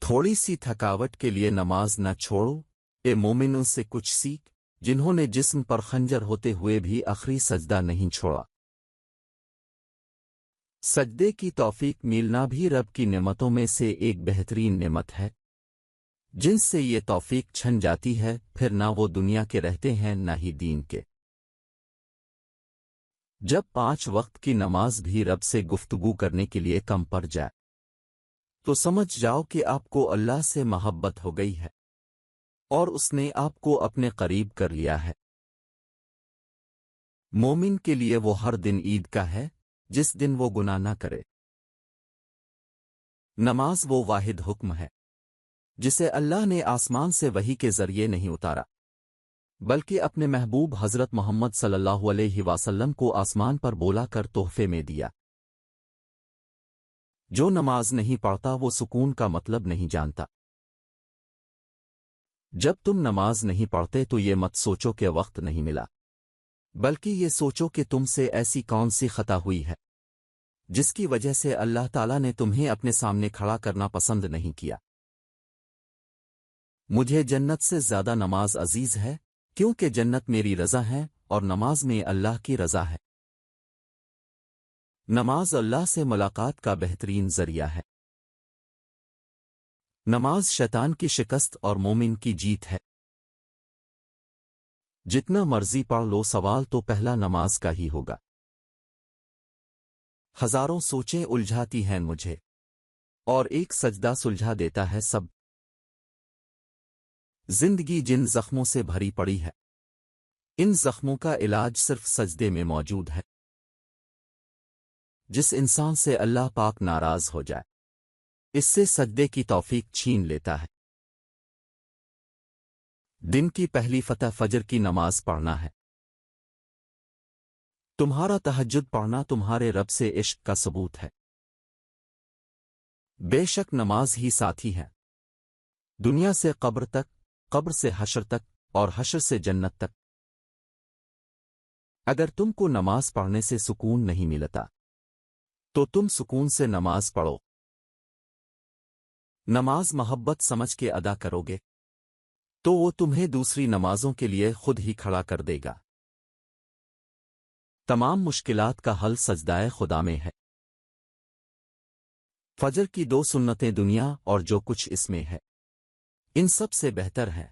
تھوڑی سی تھکاوٹ کے لیے نماز نہ چھوڑو، اے مومنوں سے کچھ سیکھ، جنہوں نے جسم پر خنجر ہوتے ہوئے بھی آخری سجدہ نہیں چھوڑا۔ سجدے کی توفیق ملنا بھی رب کی نعمتوں میں سے ایک بہترین نعمت ہے۔ جن سے یہ توفیق چھن جاتی ہے، پھر نہ وہ دنیا کے رہتے ہیں نہ ہی دین کے۔ جب 5 وقت کی نماز بھی رب سے گفتگو کرنے کے لیے کم پڑ جائے تو سمجھ جاؤ کہ آپ کو اللہ سے محبت ہو گئی ہے اور اس نے آپ کو اپنے قریب کر لیا ہے۔ مومن کے لیے وہ ہر دن عید کا ہے جس دن وہ گناہ نہ کرے۔ نماز وہ واحد حکم ہے جسے اللہ نے آسمان سے وحی کے ذریعے نہیں اتارا، بلکہ اپنے محبوب حضرت محمد صلی اللہ علیہ وسلم کو آسمان پر بولا کر تحفے میں دیا۔ جو نماز نہیں پڑھتا وہ سکون کا مطلب نہیں جانتا۔ جب تم نماز نہیں پڑھتے تو یہ مت سوچو کہ وقت نہیں ملا، بلکہ یہ سوچو کہ تم سے ایسی کون سی خطا ہوئی ہے جس کی وجہ سے اللہ تعالیٰ نے تمہیں اپنے سامنے کھڑا کرنا پسند نہیں کیا۔ مجھے جنت سے زیادہ نماز عزیز ہے، کیونکہ جنت میری رضا ہے اور نماز میں اللہ کی رضا ہے۔ نماز اللہ سے ملاقات کا بہترین ذریعہ ہے۔ نماز شیطان کی شکست اور مومن کی جیت ہے۔ جتنا مرضی پڑھ لو، سوال تو پہلا نماز کا ہی ہوگا۔ ہزاروں سوچیں الجھاتی ہیں مجھے، اور ایک سجدہ سلجھا دیتا ہے سب۔ زندگی جن زخموں سے بھری پڑی ہے، ان زخموں کا علاج صرف سجدے میں موجود ہے۔ جس انسان سے اللہ پاک ناراض ہو جائے، اس سے سجدے کی توفیق چھین لیتا ہے۔ دن کی پہلی فتح فجر کی نماز پڑھنا ہے۔ تمہارا تہجد پڑھنا تمہارے رب سے عشق کا ثبوت ہے۔ بے شک نماز ہی ساتھی ہے، دنیا سے قبر تک، قبر سے حشر تک، اور حشر سے جنت تک۔ اگر تم کو نماز پڑھنے سے سکون نہیں ملتا تو تم سکون سے نماز پڑھو۔ نماز محبت سمجھ کے ادا کرو گے تو وہ تمہیں دوسری نمازوں کے لیے خود ہی کھڑا کر دے گا۔ تمام مشکلات کا حل سجدائے خدا میں ہے۔ فجر کی 2 سنتیں دنیا اور جو کچھ اس میں ہے، ان سب سے بہتر ہے۔